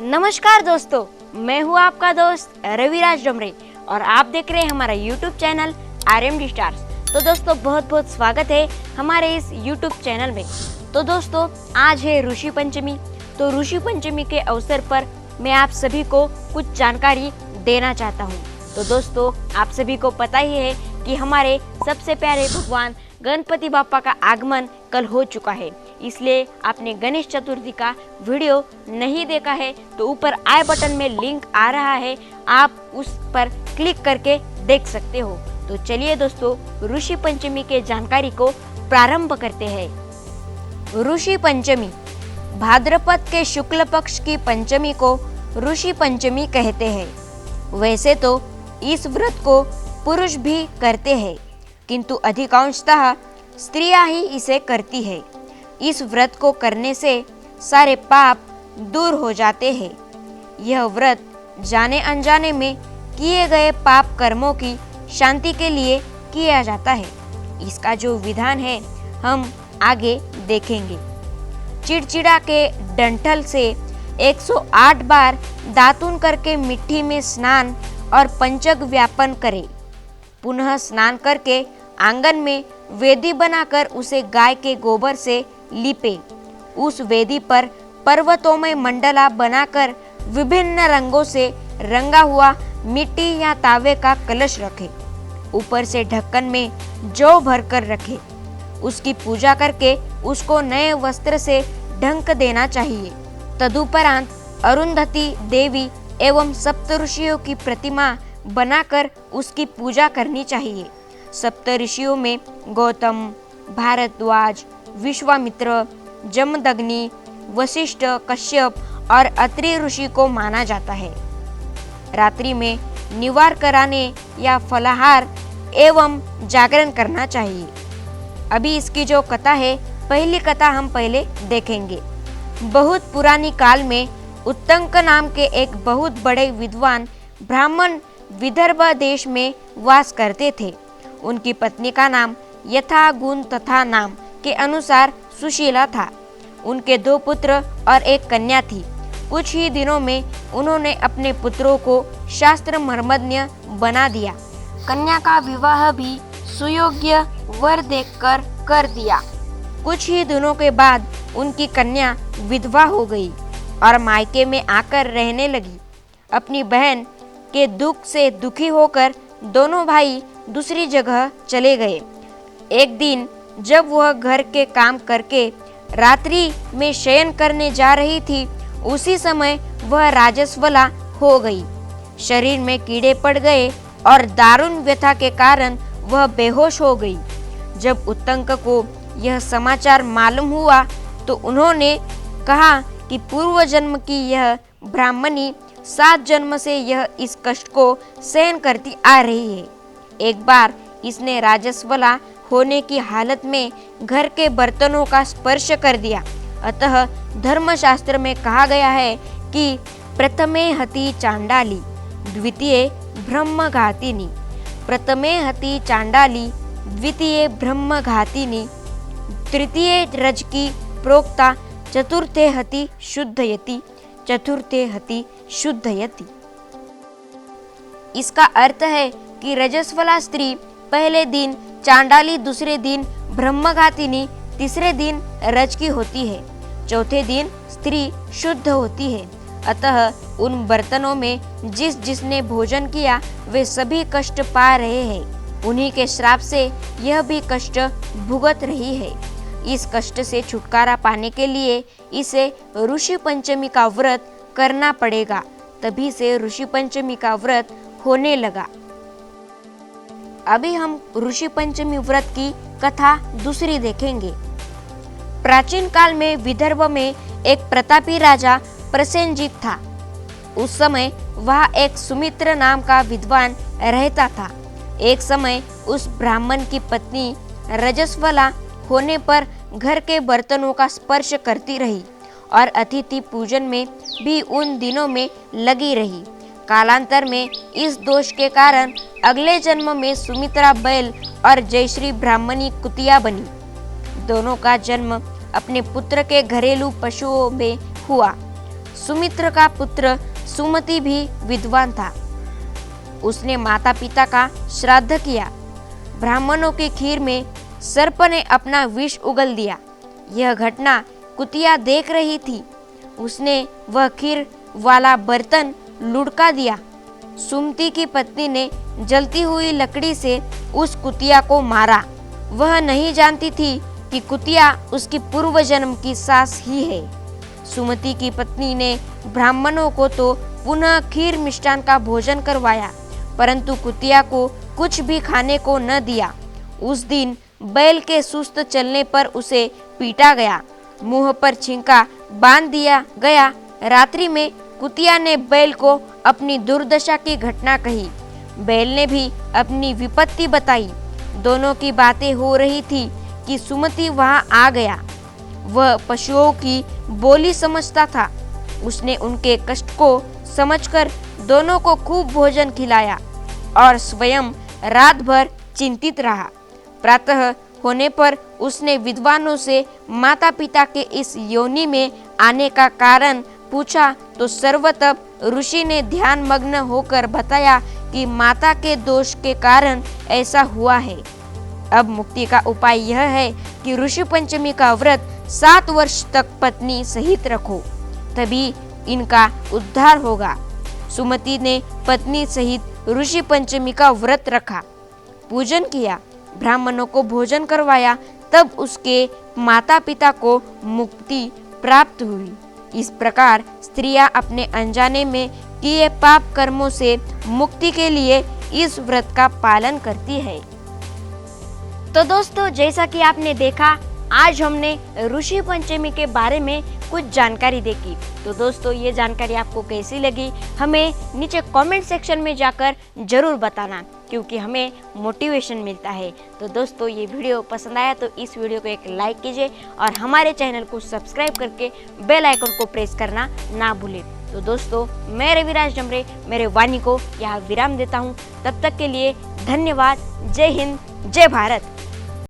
नमस्कार दोस्तों, मैं हूँ आपका दोस्त रविराज डमरे और आप देख रहे हैं हमारा YouTube चैनल RMD स्टार्स। तो दोस्तों बहुत बहुत स्वागत है हमारे इस YouTube चैनल में। तो दोस्तों आज है ऋषि पंचमी। तो ऋषि पंचमी के अवसर पर मैं आप सभी को कुछ जानकारी देना चाहता हूँ। तो दोस्तों आप सभी को पता ही है कि हमारे सबसे प्यारे भगवान गणपति बापा का आगमन कल हो चुका है, इसलिए आपने गणेश चतुर्थी का वीडियो नहीं देखा है तो ऊपर आई बटन में लिंक आ रहा है, आप उस पर क्लिक करके देख सकते हो। तो चलिए दोस्तों ऋषि पंचमी के जानकारी को प्रारंभ करते हैं। ऋषि पंचमी भाद्रपद के शुक्ल पक्ष की पंचमी को ऋषि पंचमी कहते हैं। वैसे तो इस व्रत को पुरुष भी करते हैं, किंतु अधिकांशतः स्त्रियां ही इसे करती है। इस व्रत को करने से सारे पाप दूर हो जाते हैं। यह व्रत जाने अनजाने में किए गए पाप कर्मों की शांति के लिए किया जाता है। इसका जो विधान है हम आगे देखेंगे। चिड़चिड़ा के डंठल से 108 बार दातून करके मिट्टी में स्नान और पंचग व्यापन करें। पुनः स्नान करके आंगन में वेदी बनाकर उसे गाय के गोबर से लीपे। उस वेदी पर पर्वतों में मंडला बनाकर विभिन्न रंगों से रंगा हुआ मिट्टी या तावे का कलश रखे। ऊपर से ढक्कन में जौ भरकर रखे। उसकी पूजा करके उसको नए वस्त्र से ढंक देना चाहिए। तदुपरांत अरुंधति देवी एवं सप्तऋषियों की प्रतिमा बनाकर उसकी पूजा करनी चाहिए। सप्तऋषियों में गौतम, भारद्वाज, विश्वामित्र, जमदग्नि, वशिष्ठ, कश्यप और अत्रि ऋषि को माना जाता है। रात्रि में निवार कराने या फलाहार एवं जागरण करना चाहिए। अभी इसकी जो कथा है, पहली कथा हम पहले देखेंगे। बहुत पुरानी काल में उत्तंक नाम के एक बहुत बड़े विद्वान ब्राह्मण विदर्भ देश में वास करते थे। उनकी पत्नी का नाम यथा गुण तथा नाम के अनुसार सुशीला था। उनके 2 पुत्र और 1 कन्या थी। कुछ ही दिनों में उन्होंने अपने पुत्रों को शास्त्र मर्मज्ञ बना दिया। कन्या का विवाह भी सुयोग्य वर देखकर कर दिया। कुछ ही दिनों के बाद उनकी कन्या विधवा हो गई और मायके में आकर रहने लगी। अपनी बहन के दुख से दुखी होकर दोनों भाई दूसरी जगह चले गए। एक दिन जब वह घर के काम करके रात्रि में शयन करने जा रही थी, उसी समय वह राजस्वला हो गई। शरीर में कीड़े पड़ गए और दारुण व्यथा के कारण वह बेहोश हो गई। जब उत्तंक को यह समाचार मालूम हुआ तो उन्होंने कहा कि पूर्व जन्म की यह ब्राह्मणी 7 जन्म से यह इस कष्ट को सहन करती आ रही है। एक बार इसने राजस्वला होने की हालत में घर के बर्तनों का स्पर्श कर दिया। अतः धर्मशास्त्र में कहा गया है कि प्रथमे हति चांडाली, द्वितीय ब्रह्मघातिनी। प्रथमे हति चांडाली, द्वितीय ब्रह्मघातिनी, तृतीय रजकी प्रोक्ता, चतुर्थे हति शुद्धयति, चतुर्थे हति शुद्धयति। इसका अर्थ है कि रजस्वला स्त्री पहले दिन चांडाली, दूसरे दिन ब्रह्मघातिनी, तीसरे दिन रजकी होती है, चौथे दिन स्त्री शुद्ध होती है। अतः उन बर्तनों में जिसने भोजन किया वे सभी कष्ट पा रहे हैं। उन्हीं के श्राप से यह भी कष्ट भुगत रही है। इस कष्ट से छुटकारा पाने के लिए इसे ऋषि पंचमी का व्रत करना पड़ेगा। तभी से ऋषि पंचमी का व्रत होने लगा। अभी हम ऋषि पंचमी व्रत की कथा दूसरी देखेंगे। प्राचीन काल में विदर्भ में एक प्रतापी राजा प्रसेनजीत था। उस समय वहाँ एक सुमित्र नाम का विद्वान रहता था। एक समय उस ब्राह्मण की पत्नी रजस्वला होने पर घर के बर्तनों का स्पर्श करती रही और अतिथि पूजन में भी उन दिनों में लगी रही। कालांतर में इस दोष के कारण अगले जन्म में सुमित्रा बैल और जयश्री ब्राह्मणी कुतिया बनी। दोनों का जन्म अपने पुत्र के घरेलू पशुओं में हुआ। सुमित्र का पुत्र सुमति भी विद्वान था। उसने माता पिता का श्राद्ध किया। ब्राह्मणों की खीर में सर्प ने अपना विष उगल दिया। यह घटना कुतिया देख रही थी। उसने वह खीर वाला बर्तन लुढ़का दिया। सुमति की पत्नी ने जलती हुई लकड़ी से उस कुतिया को मारा। वह नहीं जानती थी कि कुतिया उसकी पूर्व जन्म की सास ही है। सुमति की पत्नी ने ब्राह्मणों को तो पुनः खीर मिष्टान का भोजन करवाया, परंतु कुतिया को कुछ भी खाने को न दिया। उस दिन बैल के सुस्त चलने पर उसे पीटा गया, मुंह पर छिंका बांध दिया गया। रात्रि में कुतिया ने बैल को अपनी दुर्दशा की घटना कही। बैल ने भी अपनी विपत्ति बताई। दोनों की बातें हो रही थी कि सुमति वहां आ गया। वह पशुओं की बोली समझता था। उसने उनके कष्ट को समझकर दोनों को खूब भोजन खिलाया और स्वयं रात भर चिंतित रहा। प्रातः होने पर उसने विद्वानों से माता पिता के इस योनि में आने का कारण पूछा तो सर्वतप ऋषि ने ध्यान मग्न होकर बताया कि माता के दोष के कारण ऐसा हुआ है। अब मुक्ति का उपाय यह है कि ऋषि पंचमी का व्रत 7 वर्ष तक पत्नी सहित रखो, तभी इनका उद्धार होगा। सुमति ने पत्नी सहित ऋषि पंचमी का व्रत रखा, पूजन किया, ब्राह्मणों को भोजन करवाया, तब उसके माता पिता को मुक्ति प्राप्त हुई। इस प्रकार स्त्रियां अपने अनजाने में किए पाप कर्मों से मुक्ति के लिए इस व्रत का पालन करती है। तो दोस्तों, जैसा कि आपने देखा, आज हमने ऋषि पंचमी के बारे में कुछ जानकारी देखी। तो दोस्तों, ये जानकारी आपको कैसी लगी हमें नीचे कमेंट सेक्शन में जाकर जरूर बताना, क्योंकि हमें मोटिवेशन मिलता है। तो दोस्तों, ये वीडियो पसंद आया तो इस वीडियो को एक लाइक कीजिए और हमारे चैनल को सब्सक्राइब करके बेल आइकन को प्रेस करना ना भूलें। तो दोस्तों, मैं रविराज डमरे मेरे वाणी को यहाँ विराम देता हूँ। तब तक के लिए धन्यवाद। जय हिंद, जय भारत।